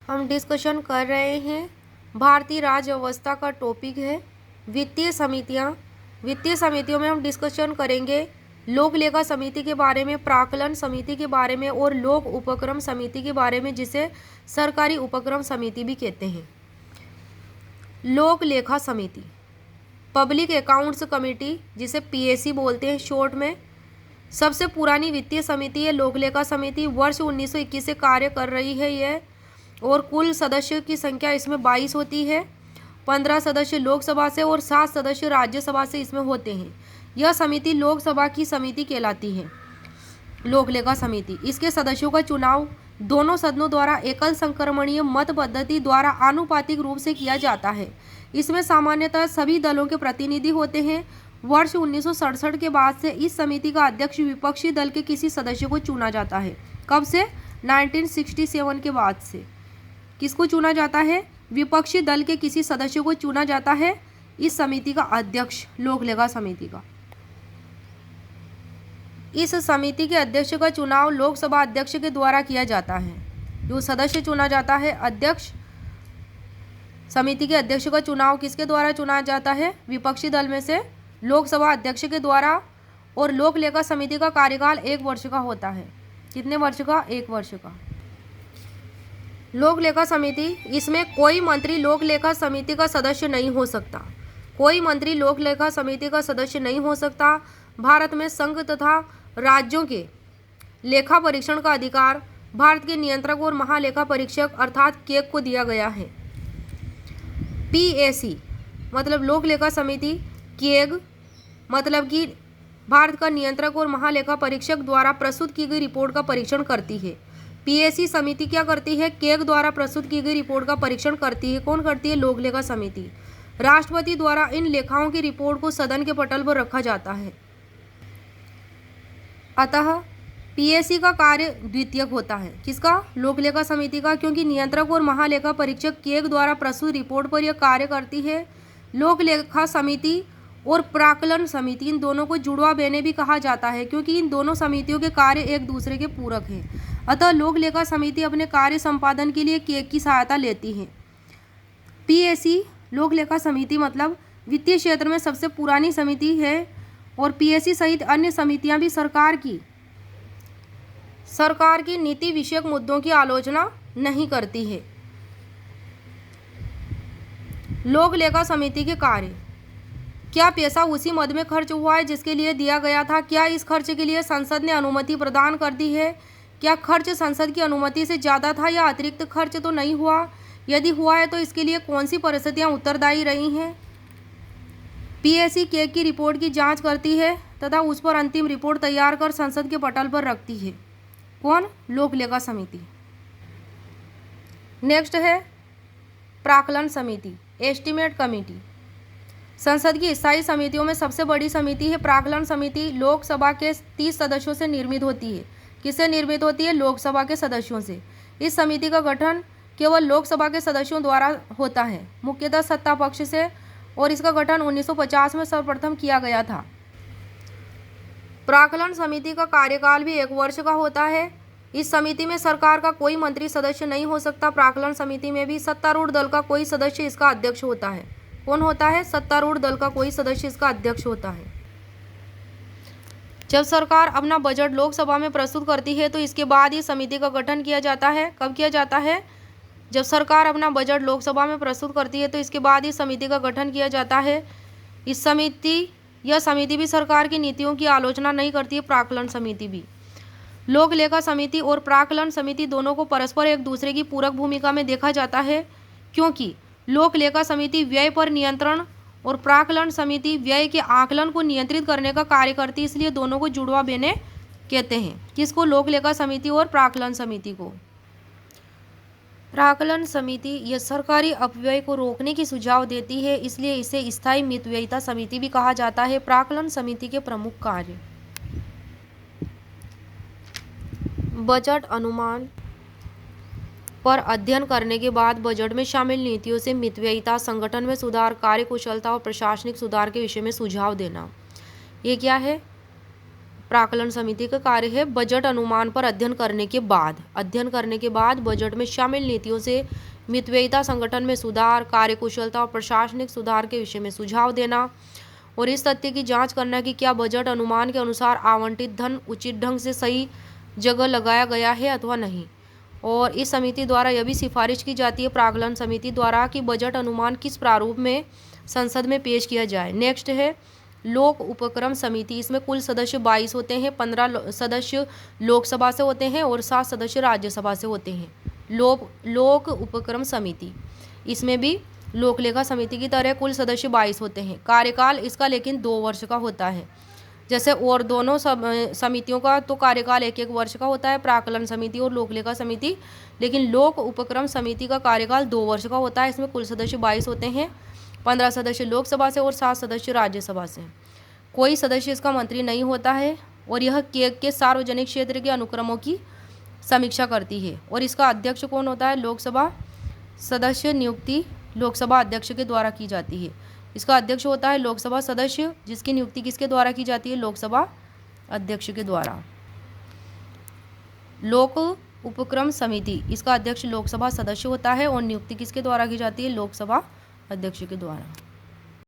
हम डिस्कशन कर रहे हैं भारतीय राज्य व्यवस्था का टॉपिक है वित्तीय समितियां। वित्तीय समितियों में हम डिस्कशन करेंगे लोक लेखा समिति के बारे में, प्राक्कलन समिति के बारे में और लोक उपक्रम समिति के बारे में, जिसे सरकारी उपक्रम समिति भी कहते हैं। लोक लेखा समिति पब्लिक अकाउंट्स कमेटी, जिसे पीएसी बोलते हैं शॉर्ट में, सबसे पुरानी वित्तीय समिति है लोक लेखा समिति। वर्ष 1921 से कार्य कर रही है यह, और कुल सदस्यों की संख्या इसमें 22 होती है। 15 सदस्य लोकसभा से और 7 सदस्य राज्यसभा से इसमें होते हैं। यह समिति लोकसभा की समिति कहलाती है, लोक लेखा समिति। इसके सदस्यों का चुनाव दोनों सदनों द्वारा एकल संक्रमणीय मत पद्धति द्वारा आनुपातिक रूप से किया जाता है। इसमें सामान्यतः सभी दलों के प्रतिनिधि होते हैं। वर्ष 1967 के बाद से इस समिति का अध्यक्ष विपक्षी दल के किसी सदस्य को चुना जाता है। कब से? 1967 के बाद से किसको चुना जाता है? विपक्षी दल के किसी सदस्य को चुना जाता है इस समिति का अध्यक्ष, लोक लेखा समिति का। इस समिति के अध्यक्ष का चुनाव लोकसभा अध्यक्ष के द्वारा किया जाता है। जो सदस्य चुना जाता है अध्यक्ष, समिति के अध्यक्ष का चुनाव किसके द्वारा चुना जाता है? विपक्षी दल में से लोकसभा अध्यक्ष के द्वारा। और लोक लेखा समिति का कार्यकाल 1 वर्ष का होता है। कितने वर्ष का? 1 वर्ष का। लोक लेखा समिति, इसमें कोई मंत्री लोक लेखा समिति का सदस्य नहीं हो सकता। कोई मंत्री लोक लेखा समिति का सदस्य नहीं हो सकता। भारत में संघ तथा राज्यों के लेखा परीक्षण का अधिकार भारत के नियंत्रक और महालेखा परीक्षक अर्थात केग को दिया गया है। पीएसी मतलब लोक लेखा समिति, केग मतलब कि भारत का नियंत्रक और महालेखा परीक्षक द्वारा प्रस्तुत की गई रिपोर्ट का परीक्षण करती है। पीएसी समिति क्या करती है? केग द्वारा प्रस्तुत की गई रिपोर्ट का परीक्षण करती है। कौन करती है? लोक लेखा समिति। राष्ट्रपति द्वारा इन लेखाओं की रिपोर्ट को सदन के पटल पर रखा जाता है। अतः पीएसी का कार्य द्वितीयक होता है। किसका? लोक लेखा समिति का, क्योंकि नियंत्रक और महालेखा परीक्षक केग द्वारा प्रस्तुत रिपोर्ट पर यह कार्य करती है। लोक लेखा समिति और प्राक्कलन समिति, इन दोनों को जुड़वा बेने भी कहा जाता है, क्योंकि इन दोनों समितियों के कार्य एक दूसरे के पूरक हैं। अतः लोक लेखा समिति अपने कार्य संपादन के लिए केग की सहायता लेती है। पीएसी लोक लेखा समिति मतलब वित्तीय क्षेत्र में सबसे पुरानी समिति है, और पीएसी सहित अन्य समितियां भी सरकार की नीति विषयक मुद्दों की आलोचना नहीं करती है। लोक लेखा समिति के कार्य: क्या पैसा उसी मद में खर्च हुआ है जिसके लिए दिया गया था? क्या इस खर्च के लिए संसद ने अनुमति प्रदान कर दी है? क्या खर्च संसद की अनुमति से ज़्यादा था या अतिरिक्त खर्च तो नहीं हुआ? यदि हुआ है तो इसके लिए कौन सी परिस्थितियां उत्तरदायी रही हैं? पीएसी केग की रिपोर्ट की जांच करती है तथा उस पर अंतिम रिपोर्ट तैयार कर संसद के पटल पर रखती है। कौन? लोक लेखा समिति। नेक्स्ट है प्राक्कलन समिति, एस्टीमेट कमेटी। संसद की स्थायी समितियों में सबसे बड़ी समिति है प्राक्कलन समिति। लोकसभा के 30 सदस्यों से निर्मित होती है। किससे निर्मित होती है? लोकसभा के सदस्यों से। इस समिति का गठन केवल लोकसभा के सदस्यों द्वारा होता है, मुख्यतः सत्ता पक्ष से, और इसका गठन 1950 में सर्वप्रथम किया गया था। प्राक्कलन समिति का कार्यकाल भी 1 वर्ष का होता है। इस समिति में सरकार का कोई मंत्री सदस्य नहीं हो सकता। प्राक्कलन समिति में भी सत्तारूढ़ दल का कोई सदस्य इसका अध्यक्ष होता है। कौन होता है? सत्तारूढ़ दल का कोई सदस्य इसका अध्यक्ष होता है। जब सरकार अपना बजट लोकसभा में प्रस्तुत करती है तो इसके बाद ही समिति का गठन किया जाता है। कब किया जाता है? जब सरकार अपना बजट लोकसभा में प्रस्तुत करती है तो इसके बाद ही समिति का गठन किया जाता है। यह समिति भी सरकार की नीतियों की आलोचना नहीं करती है। प्राक्कलन समिति भी। लोक लेखा समिति और प्राक्कलन समिति दोनों को परस्पर एक दूसरे की पूरक भूमिका में देखा जाता है, क्योंकि लोक लेखा समिति व्यय पर नियंत्रण और प्राक्कलन समिति व्यय के आकलन को नियंत्रित करने का कार्य करती है। इसलिए दोनों को जुड़वा बेने कहते हैं। किसको? लोक लेखा समिति और प्राक्कलन समिति को। प्राक्कलन समिति यह सरकारी अपव्यय को रोकने की सुझाव देती है, इसलिए इसे स्थायी मितव्ययिता समिति भी कहा जाता है। प्राक्कलन समिति के प्रमुख कार्य: बजट अनुमान पर अध्ययन करने के बाद बजट में शामिल नीतियों से मितव्ययिता, संगठन में सुधार, कार्यकुशलता और प्रशासनिक सुधार के विषय में सुझाव देना। ये क्या है? प्राक्कलन समिति का कार्य है बजट अनुमान पर अध्ययन करने के बाद बजट में शामिल नीतियों से मितव्ययिता, संगठन में सुधार, कार्यकुशलता और प्रशासनिक सुधार के विषय में सुझाव देना और इस तथ्य की जांच करना कि क्या बजट अनुमान के अनुसार आवंटित धन उचित ढंग से सही जगह लगाया गया है अथवा नहीं। और इस समिति द्वारा यह भी सिफारिश की जाती है प्राक्कलन समिति द्वारा कि बजट अनुमान किस प्रारूप में संसद में पेश किया जाए। नेक्स्ट है लोक उपक्रम समिति। इसमें कुल सदस्य 22 होते हैं, 15 सदस्य लोकसभा से होते हैं और 7 सदस्य राज्यसभा से होते हैं। लोक उपक्रम समिति, इसमें भी लोक लेखा समिति की तरह कुल सदस्य 22 होते हैं। कार्यकाल इसका लेकिन 2 वर्ष का होता है। जैसे और दोनों समितियों का तो कार्यकाल 1-1 वर्ष का होता है, प्राक्कलन समिति और लोक लेखा समिति, लेकिन लोक उपक्रम समिति का कार्यकाल 2 वर्ष का होता है। इसमें कुल सदस्य 22 होते हैं, 15 सदस्य लोकसभा से और 7 सदस्य राज्यसभा से। कोई सदस्य इसका मंत्री नहीं होता है और यह के सार्वजनिक क्षेत्र के अनुक्रमों की समीक्षा करती है। और इसका अध्यक्ष कौन होता है? लोकसभा सदस्य नियुक्ति लोकसभा अध्यक्ष के द्वारा की जाती है। इसका अध्यक्ष होता है लोकसभा सदस्य, जिसकी नियुक्ति किसके द्वारा की जाती है? लोकसभा अध्यक्ष के द्वारा। लोक उपक्रम समिति, इसका अध्यक्ष लोकसभा सदस्य होता है और नियुक्ति किसके द्वारा की जाती है? लोकसभा अध्यक्ष के द्वारा।